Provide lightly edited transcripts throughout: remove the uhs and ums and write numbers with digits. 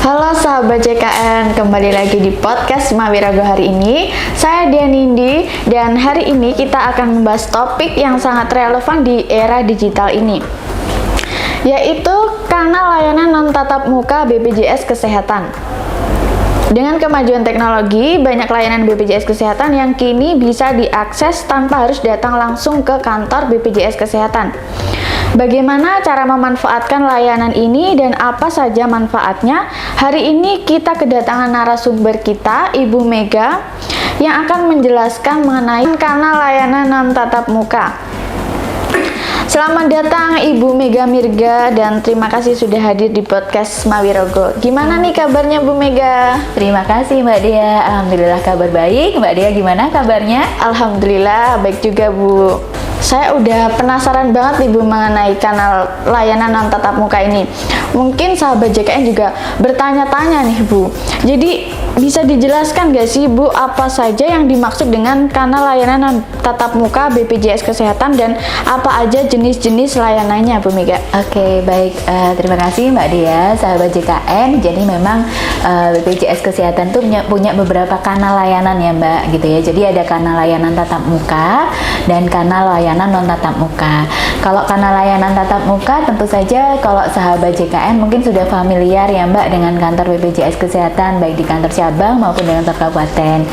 Halo sahabat JKN, kembali lagi di podcast Mawirago hari ini. Saya Dianindi dan hari ini kita akan membahas topik yang sangat relevan di era digital ini, yaitu kanal layanan non-tatap muka BPJS Kesehatan. Dengan kemajuan teknologi, banyak layanan BPJS Kesehatan yang kini bisa diakses tanpa harus datang langsung ke kantor BPJS Kesehatan. Bagaimana cara memanfaatkan layanan ini dan apa saja manfaatnya? Hari ini kita kedatangan narasumber kita, Ibu Mega, yang akan menjelaskan mengenai kanal layanan non-tatap muka. Selamat datang Ibu Mega Mirga dan terima kasih sudah hadir di podcast Mawirago. Gimana nih kabarnya Bu Mega? Terima kasih Mbak Dea, alhamdulillah kabar baik. Mbak Dea gimana kabarnya? Alhamdulillah baik juga Bu. Saya udah penasaran banget nih Bu mengenai kanal layanan non-tatap muka ini. Mungkin sahabat JKN juga bertanya-tanya nih Bu. Jadi bisa dijelaskan gak sih Bu apa saja yang dimaksud dengan kanal layanan non-tatap muka BPJS Kesehatan dan apa aja jenis-jenis layanannya Bu Mega? Oke, baik. Terima kasih Mbak Dea, sahabat JKN. Jadi memang BPJS Kesehatan tuh punya beberapa kanal layanan ya Mbak, gitu ya. Jadi ada kanal layanan tatap muka dan kanal layanan non tatap muka. Kalau kanal layanan tatap muka tentu saja kalau sahabat JKN mungkin sudah familiar ya Mbak dengan kantor BPJS Kesehatan baik di kantor cabang maupun di kantor kabupaten.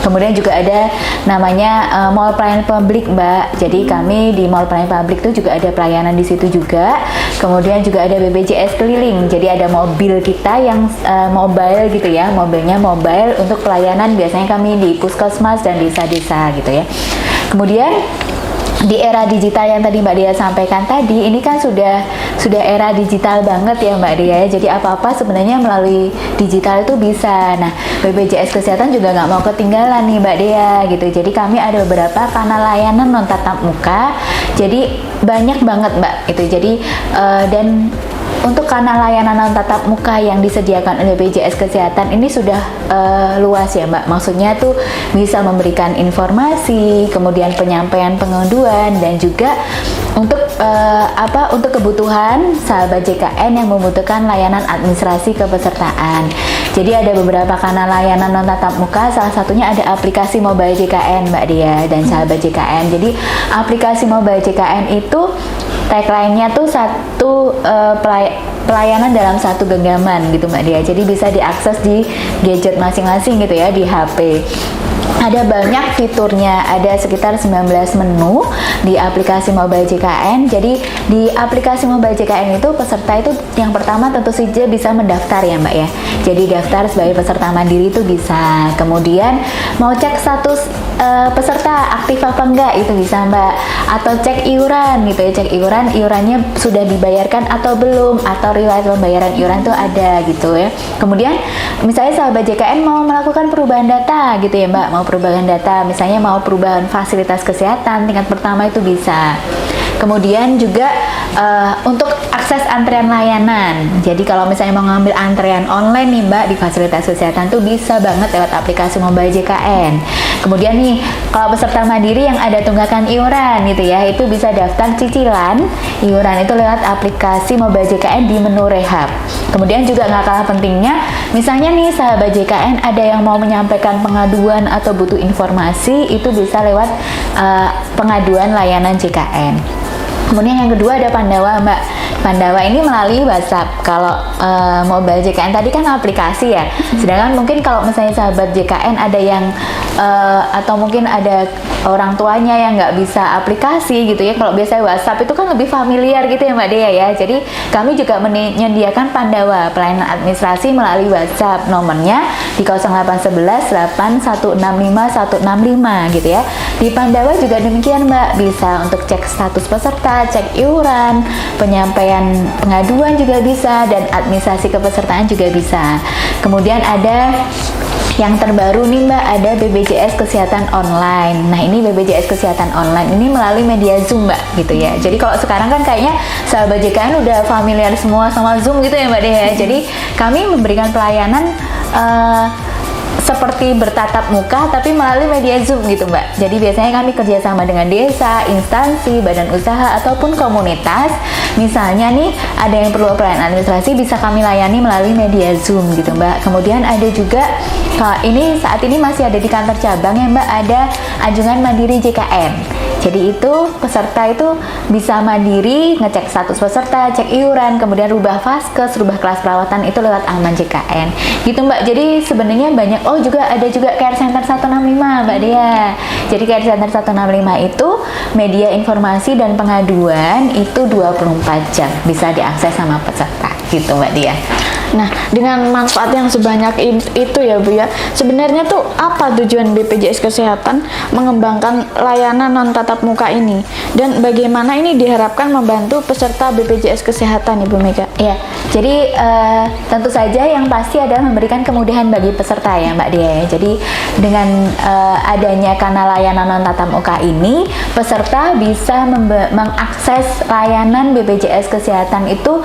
Kemudian juga ada namanya mall pelayanan publik Mbak. Jadi kami di mall pelayanan publik itu juga ada pelayanan di situ juga. Kemudian juga ada BPJS keliling. Jadi ada mobil kita yang mobile gitu ya. Mobilnya mobile untuk pelayanan biasanya kami di puskesmas dan desa-desa gitu ya. Kemudian di era digital yang tadi Mbak Dea sampaikan tadi, ini kan sudah era digital banget ya Mbak Dea. Jadi apa-apa sebenarnya melalui digital itu bisa. Nah, BPJS Kesehatan juga nggak mau ketinggalan nih Mbak Dea gitu. Jadi kami ada beberapa kanal layanan non tatap muka. Jadi banyak banget Mbak itu. Jadi dan untuk kanal layanan non tatap muka yang disediakan oleh BPJS Kesehatan ini sudah luas ya Mbak. Maksudnya tuh bisa memberikan informasi, kemudian penyampaian pengaduan dan juga untuk untuk kebutuhan sahabat JKN yang membutuhkan layanan administrasi kepesertaan. Jadi ada beberapa kanal layanan non tatap muka, salah satunya ada aplikasi mobile JKN Mbak Dea dan sahabat JKN. Jadi aplikasi mobile JKN itu tagline-nya tuh pelayanan dalam satu genggaman gitu Mbak Dea. Jadi bisa diakses di gadget masing-masing gitu ya, di HP. Ada banyak fiturnya, ada sekitar 19 menu di aplikasi mobile JKN. Jadi di aplikasi mobile JKN itu peserta itu yang pertama tentu saja bisa mendaftar ya Mbak ya. Jadi daftar sebagai peserta mandiri itu bisa. Kemudian mau cek status peserta aktif apa enggak itu bisa Mbak. Atau cek iuran gitu ya, cek iurannya sudah dibayarkan atau belum, atau riwayat pembayaran iuran itu ada gitu ya. Kemudian misalnya sahabat JKN mau melakukan perubahan data gitu ya Mbak, mau perubahan data, misalnya mau perubahan fasilitas kesehatan tingkat pertama itu bisa. Kemudian juga untuk akses antrean layanan. Jadi kalau misalnya mau ngambil antrean online nih Mbak di fasilitas kesehatan tuh bisa banget lewat aplikasi mobile JKN. Kemudian nih kalau peserta mandiri yang ada tunggakan iuran gitu ya, itu bisa daftar cicilan iuran itu lewat aplikasi mobile JKN di menu rehab. Kemudian juga nggak kalah pentingnya, misalnya nih sahabat JKN ada yang mau menyampaikan pengaduan atau butuh informasi, itu bisa lewat pengaduan layanan JKN. Kemudian yang kedua ada Pandawa Mbak. Pandawa ini melalui WhatsApp. Kalau mobile JKN tadi kan aplikasi ya. Sedangkan mungkin kalau misalnya sahabat JKN ada yang atau mungkin ada orang tuanya yang nggak bisa aplikasi gitu ya. Kalau biasanya WhatsApp itu kan lebih familiar gitu ya Mbak Dea ya. Jadi kami juga menyediakan Pandawa, pelayanan administrasi melalui WhatsApp. Nomornya di 0811 8165 165 gitu ya. Di Pandawa juga demikian Mbak, bisa untuk cek status peserta, cek iuran, penyampaian pengaduan juga bisa, dan administrasi kepesertaan juga bisa. Kemudian ada yang terbaru nih Mbak, ada BPJS Kesehatan Online. Nah ini BPJS Kesehatan Online ini melalui media Zoom Mbak gitu ya. Jadi kalau sekarang kan kayaknya sahabat JKN udah familiar semua sama Zoom gitu ya Mbak Dea. Jadi kami memberikan pelayanan seperti bertatap muka tapi melalui media Zoom gitu Mbak. Jadi biasanya kami kerjasama dengan desa, instansi, badan usaha ataupun komunitas. Misalnya nih ada yang perlu pelayanan administrasi bisa kami layani melalui media Zoom gitu Mbak. Kemudian ada juga ini saat ini masih ada di kantor cabang ya Mbak, ada anjungan mandiri JKN. Jadi itu peserta itu bisa mandiri ngecek status peserta, cek iuran, kemudian rubah vaskes, rubah kelas perawatan itu lewat Aman JKN. Gitu Mbak. Jadi sebenarnya banyak. Oh juga ada juga Care Center 165 Mbak Dea. Jadi Care Center 165 itu media informasi dan pengaduan itu 24 jam bisa diakses sama peserta. Gitu Mbak Dea. Nah, dengan manfaat yang sebanyak itu ya Bu ya, sebenarnya tuh apa tujuan BPJS Kesehatan mengembangkan layanan non tatap muka ini? Dan bagaimana ini diharapkan membantu peserta BPJS Kesehatan Ibu Mega? Ya, jadi tentu saja yang pasti adalah memberikan kemudahan bagi peserta ya Mbak Dia ya. Jadi dengan adanya kanal layanan non tatap muka ini, peserta bisa mengakses layanan BPJS Kesehatan itu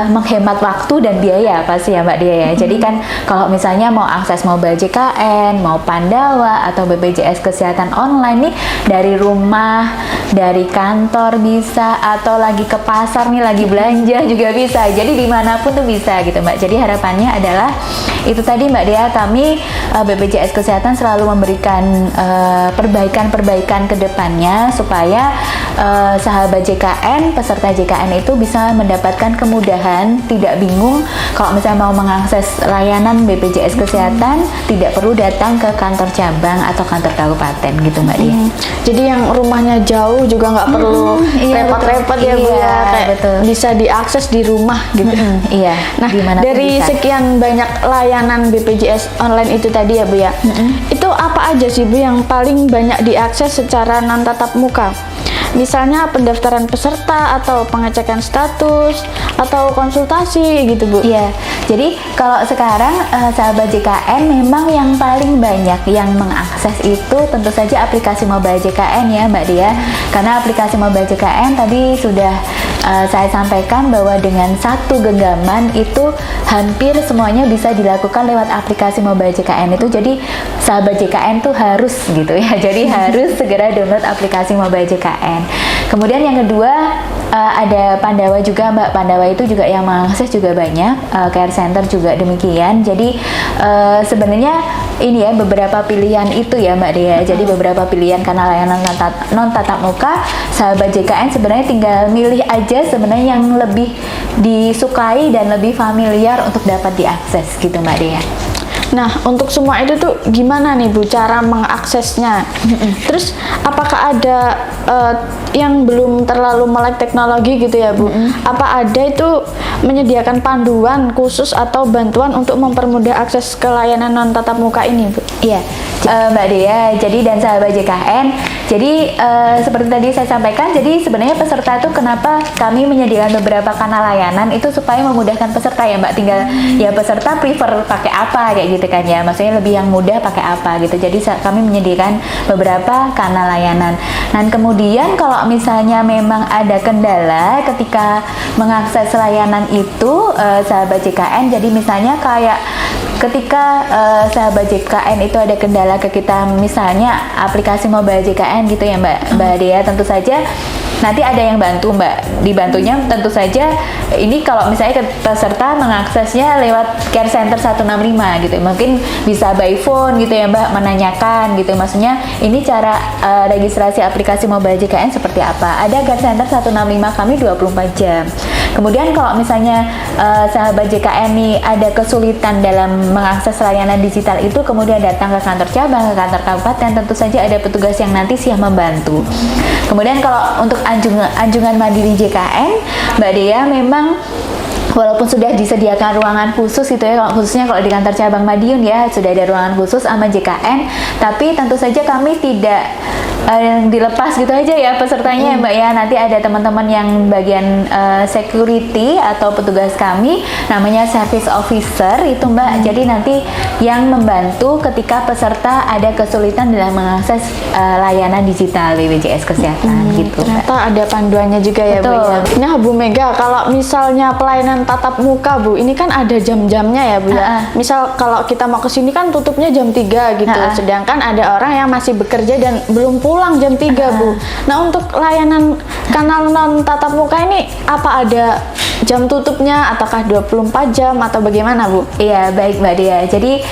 menghemat waktu dan biaya pasti ya Mbak Dia ya. Jadi kan kalau misalnya mau akses mobile JKN, mau Pandawa atau BPJS Kesehatan online nih dari rumah, dari kantor bisa, atau lagi ke pasar nih lagi belanja juga bisa. Jadi dimanapun tuh bisa gitu Mbak. Jadi harapannya adalah itu tadi Mbak Dia, kami BPJS Kesehatan selalu memberikan perbaikan-perbaikan ke depannya supaya sahabat JKN, peserta JKN itu bisa mendapatkan kemudahan, tidak bingung kalau misalnya mau mengakses layanan BPJS Kesehatan, tidak perlu datang ke kantor cabang atau kantor kabupaten gitu Mbak Dia. Jadi yang rumahnya jauh juga nggak perlu repot-repot ya Bu ya, kayak betul. bisa diakses di rumah gitu. Iya. Nah, dimanapun dari bisa. sekian banyak layanan BPJS online itu tadi ya Bu ya, itu apa aja sih Bu yang paling banyak diakses secara non tatap muka? Misalnya pendaftaran peserta atau pengecekan status atau konsultasi gitu Bu. Iya, jadi kalau sekarang sahabat JKN memang yang paling banyak yang mengakses itu tentu saja aplikasi mobile JKN ya Mbak Dia. Karena aplikasi mobile JKN tadi sudah saya sampaikan bahwa dengan satu genggaman itu hampir semuanya bisa dilakukan lewat aplikasi mobile JKN itu. Jadi sahabat JKN tuh harus gitu ya. Jadi harus segera download aplikasi mobile JKN. Kemudian yang kedua ada Pandawa juga Mbak. Pandawa itu juga yang mengakses juga banyak, Care Center juga demikian. Jadi sebenarnya ini ya beberapa pilihan itu ya Mbak Dea. Jadi beberapa pilihan karena layanan non tatap muka, sahabat JKN sebenarnya tinggal milih aja sebenarnya yang lebih disukai dan lebih familiar untuk dapat diakses gitu Mbak Dea. Nah, untuk semua itu tuh gimana nih Bu cara mengaksesnya? Terus apakah ada yang belum terlalu melek teknologi gitu ya Bu? Apa ada itu menyediakan panduan khusus atau bantuan untuk mempermudah akses ke layanan non tatap muka ini Bu? Iya, Mbak Dea, jadi dan sahabat JKN, jadi seperti tadi saya sampaikan, jadi sebenarnya peserta itu kenapa kami menyediakan beberapa kanal layanan itu supaya memudahkan peserta ya Mbak, tinggal ya peserta prefer pakai apa kayak gitu kan ya, maksudnya lebih yang mudah pakai apa gitu. Jadi kami menyediakan beberapa kanal layanan. Dan kemudian kalau misalnya memang ada kendala ketika mengakses layanan itu sahabat JKN, jadi misalnya kayak ketika sahabat JKN itu ada kendala ke kita, misalnya aplikasi mobile JKN gitu ya Mbak Dea, tentu saja nanti ada yang bantu Mbak. Dibantunya tentu saja ini kalau misalnya peserta mengaksesnya lewat Care Center 165 gitu, mungkin bisa by phone gitu ya Mbak, menanyakan gitu, maksudnya ini cara registrasi aplikasi mobile JKN seperti apa. Ada Care Center 165 kami 24 jam. Kemudian kalau misalnya sahabat JKN ini ada kesulitan dalam mengakses layanan digital itu, kemudian datang ke kantor cabang, ke kantor kabupaten, tentu saja ada petugas yang nanti siap membantu. Kemudian kalau untuk anjungan mandiri JKN, Mbak Dea, memang walaupun sudah disediakan ruangan khusus itu ya, khususnya kalau di kantor cabang Madiun ya sudah ada ruangan khusus Aman JKN, tapi tentu saja kami tidak dilepas gitu aja ya pesertanya ya Mbak ya. Nanti ada teman-teman yang bagian security atau petugas kami namanya service officer itu Mbak. Jadi nanti yang membantu ketika peserta ada kesulitan dalam mengakses layanan digital BPJS Kesehatan gitu. Ternyata ada panduannya juga ya Bu ya. Nah Bu Mega, kalau misalnya pelayanan tatap muka Bu, ini kan ada jam-jamnya ya Bu ya. Misal kalau kita mau ke sini kan tutupnya jam 3 gitu. Sedangkan ada orang yang masih bekerja dan belum pulang pulang jam 3 Bu. Nah, untuk layanan kanal non tatap muka ini apa ada jam tutupnya ataukah 24 jam atau bagaimana Bu? Iya, baik Mbak Dia. Jadi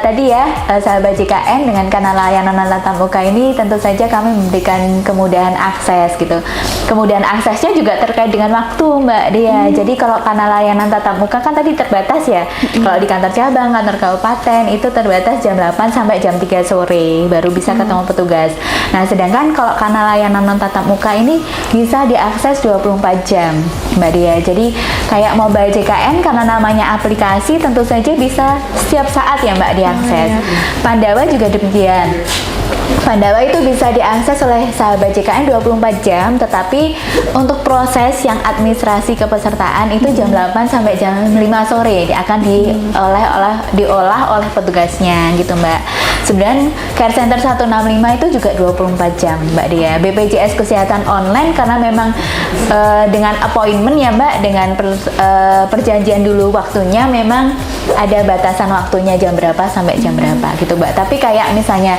tadi ya, sahabat JKN, dengan kanal layanan tatap muka ini tentu saja kami memberikan kemudahan akses gitu. Kemudahan aksesnya juga terkait dengan waktu Mbak Dia. Jadi kalau kanal layanan tatap muka kan tadi terbatas ya. Kalau di kantor cabang, kantor kabupaten itu terbatas jam 8 sampai jam 3 sore baru bisa ketemu petugas. Nah, sedangkan kalau kanal layanan non tatap muka ini bisa diakses 24 jam Mbak Dia. Jadi kayak mobile JKN karena namanya aplikasi tentu saja bisa setiap saat ya Mbak diakses. Pandawa juga demikian. Pandawa itu bisa diakses oleh sahabat JKN 24 jam, tetapi untuk proses yang administrasi kepesertaan itu jam 8 sampai jam 5 sore akan diolah oleh petugasnya gitu Mbak. Sebenarnya Care Center 165 itu juga 24 jam Mbak Dia. BPJS Kesehatan online karena memang dengan appointment ya Mbak, dengan perjanjian dulu waktunya, memang ada batasan waktunya jam berapa sampai jam berapa gitu Mbak. Tapi kayak misalnya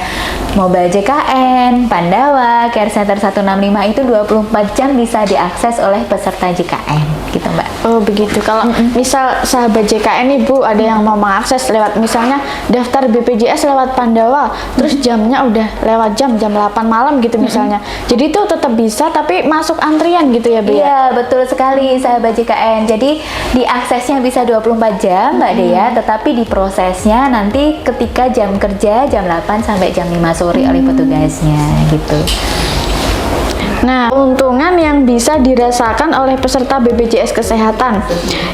Mobile JKN, Pandawa, Care Center 165 itu 24 jam bisa diakses oleh peserta JKN gitu Mbak. Oh begitu. Kalau misal sahabat JKN nih Bu, ada yang mau mengakses lewat misalnya daftar BPJS lewat Pandawa, terus jamnya udah lewat jam 8 malam gitu misalnya. Jadi itu tetap bisa tapi masuk antrian gitu ya Bu? Iya, betul sekali sahabat JKN. Jadi diaksesnya bisa 24 jam Mbak Dea, tetapi diprosesnya nanti ketika jam kerja jam 8 sampai jam 5 sore oleh petugasnya gitu. Nah, keuntungan yang bisa dirasakan oleh peserta BPJS Kesehatan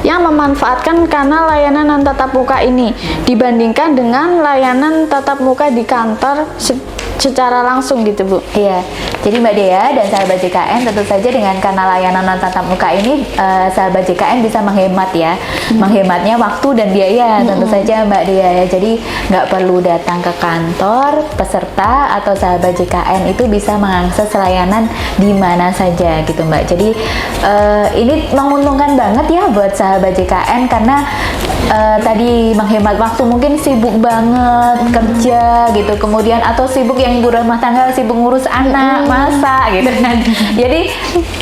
yang memanfaatkan kanal layanan non tatap muka ini dibandingkan dengan layanan tatap muka di kantor secara langsung gitu Bu. Iya, jadi Mbak Dea dan sahabat JKN tentu saja dengan kanal layanan non tatap muka ini sahabat JKN bisa menghemat ya, menghematnya waktu dan biaya tentu saja Mbak Dea ya. Jadi nggak perlu datang ke kantor, peserta atau sahabat JKN itu bisa mengakses layanan di mana saja gitu Mbak. Jadi ini menguntungkan banget ya buat sahabat JKN karena tadi menghemat waktu, mungkin sibuk banget kerja gitu, kemudian atau sibuk yang ibu rumah tangga sibuk ngurus anak, masak gitu kan. Jadi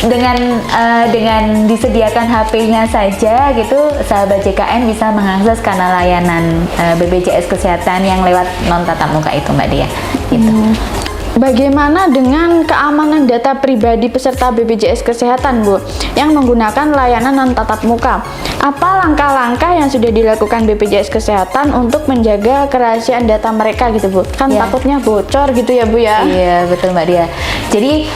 dengan disediakan HP-nya saja gitu, sahabat JKN bisa mengakses kanal layanan BPJS Kesehatan yang lewat non tatap muka itu Mbak Dia gitu. Bagaimana dengan keamanan data pribadi peserta BPJS Kesehatan, Bu, yang menggunakan layanan non tatap muka? Apa langkah-langkah yang sudah dilakukan BPJS Kesehatan untuk menjaga kerahasiaan data mereka gitu, Bu? Kan takutnya bocor gitu ya, Bu ya? Iya, betul Mbak Dia. Jadi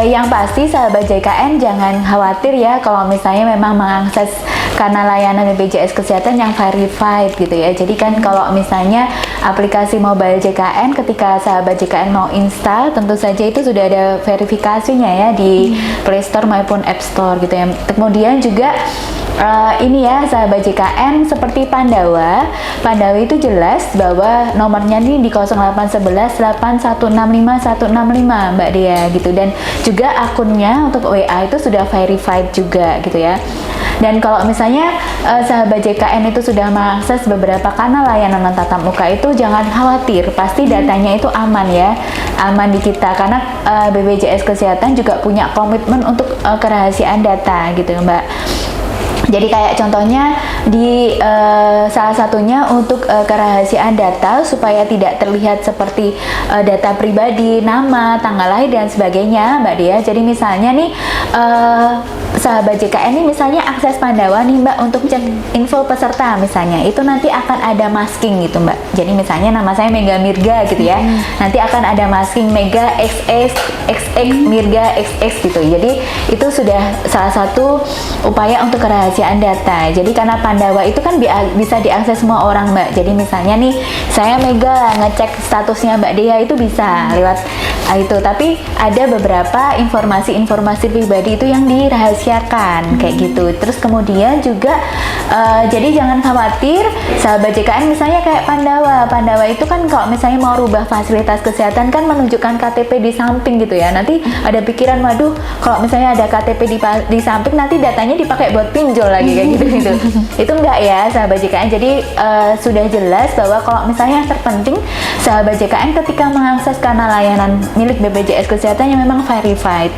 yang pasti sahabat JKN jangan khawatir ya kalau misalnya memang mengakses kanal layanan BPJS Kesehatan yang verified gitu ya. Jadi kan kalau misalnya aplikasi mobile JKN ketika sahabat JKN mau install, tentu saja itu sudah ada verifikasinya ya di Play Store maupun App Store gitu ya. Kemudian juga ini ya sahabat JKN, seperti Pandawa itu jelas bahwa nomornya ini di 0811 8165 165 Mbak Dea gitu, dan juga akunnya untuk WA itu sudah verified juga gitu ya. Dan kalau misalnya sahabat JKN itu sudah mengakses beberapa kanal layanan non tatap muka itu jangan khawatir, pasti datanya itu aman ya, aman di kita karena BPJS Kesehatan juga punya komitmen untuk kerahasiaan data gitu Mbak. Jadi kayak contohnya di salah satunya untuk kerahasiaan data supaya tidak terlihat seperti data pribadi, nama, tanggal lahir dan sebagainya Mbak Dia. Jadi misalnya nih sahabat JKN ini misalnya akses Pandawa nih Mbak untuk cek info peserta misalnya, itu nanti akan ada masking gitu Mbak. Jadi misalnya nama saya Mega Mirga gitu ya, nanti akan ada masking Mega XX XX Mirga XX gitu. Jadi itu sudah salah satu upaya untuk kerahasiaan data. Jadi karena Pandawa itu kan bisa diakses semua orang Mbak. Jadi misalnya nih saya Mega ngecek statusnya Mbak Dea itu bisa lewat itu, tapi ada beberapa informasi pribadi itu yang dirahasiakan kayak gitu. Terus kemudian juga jadi jangan khawatir sahabat JKN misalnya kayak Pandawa itu kan kalau misalnya mau rubah fasilitas kesehatan kan menunjukkan KTP di samping gitu ya. Nanti ada pikiran, waduh kalau misalnya ada KTP di samping nanti datanya dipakai buat pinjol lagi kayak gitu. Itu enggak ya sahabat JKN. Jadi sudah jelas bahwa kalau misalnya yang terpenting sahabat JKN ketika mengakses kanal layanan milik BPJS Kesehatan yang memang verified.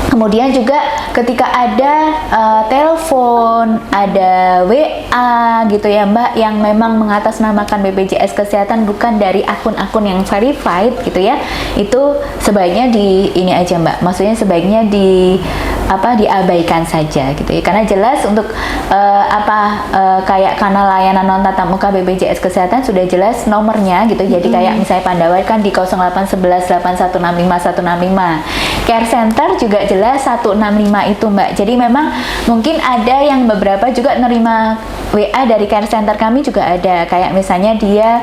Kemudian juga ketika ada telepon, ada WA gitu ya Mbak, yang memang mengatasnamakan BPJS Kesehatan bukan dari akun-akun yang verified gitu ya, itu sebaiknya ini aja Mbak. Maksudnya sebaiknya diabaikan saja gitu ya. Karena jelas untuk kayak kanal layanan non tatap muka BPJS Kesehatan sudah jelas nomornya gitu. Jadi kayak misalnya Pandawa kan di 0811 8165 165. Care Center juga jelas 165 itu Mbak. Jadi memang mungkin ada yang beberapa juga nerima WA dari Care Center kami juga ada. Kayak misalnya dia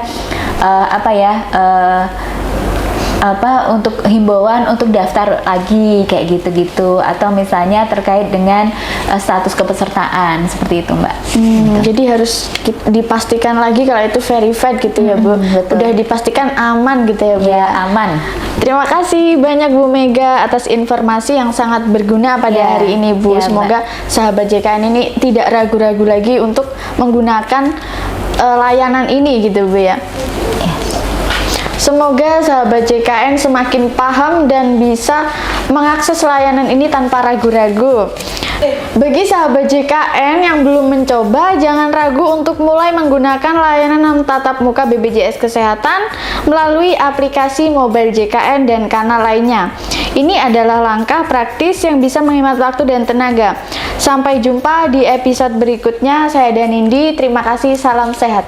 untuk himbauan untuk daftar lagi kayak gitu-gitu, atau misalnya terkait dengan status kepesertaan seperti itu Mbak. Jadi harus dipastikan lagi kalau itu verified gitu ya Bu. Betul. Udah dipastikan aman gitu ya Bu. Ya, aman. Terima kasih banyak Bu Mega atas informasi yang sangat berguna pada hari ini Bu. Semoga sahabat JKN ini tidak ragu-ragu lagi untuk menggunakan layanan ini gitu Bu ya. Semoga sahabat JKN semakin paham dan bisa mengakses layanan ini tanpa ragu-ragu. Bagi sahabat JKN yang belum mencoba, jangan ragu untuk mulai menggunakan layanan tatap muka BPJS Kesehatan melalui aplikasi mobile JKN dan kanal lainnya. Ini adalah langkah praktis yang bisa menghemat waktu dan tenaga. Sampai jumpa di episode berikutnya. Saya Danindi, terima kasih, salam sehat.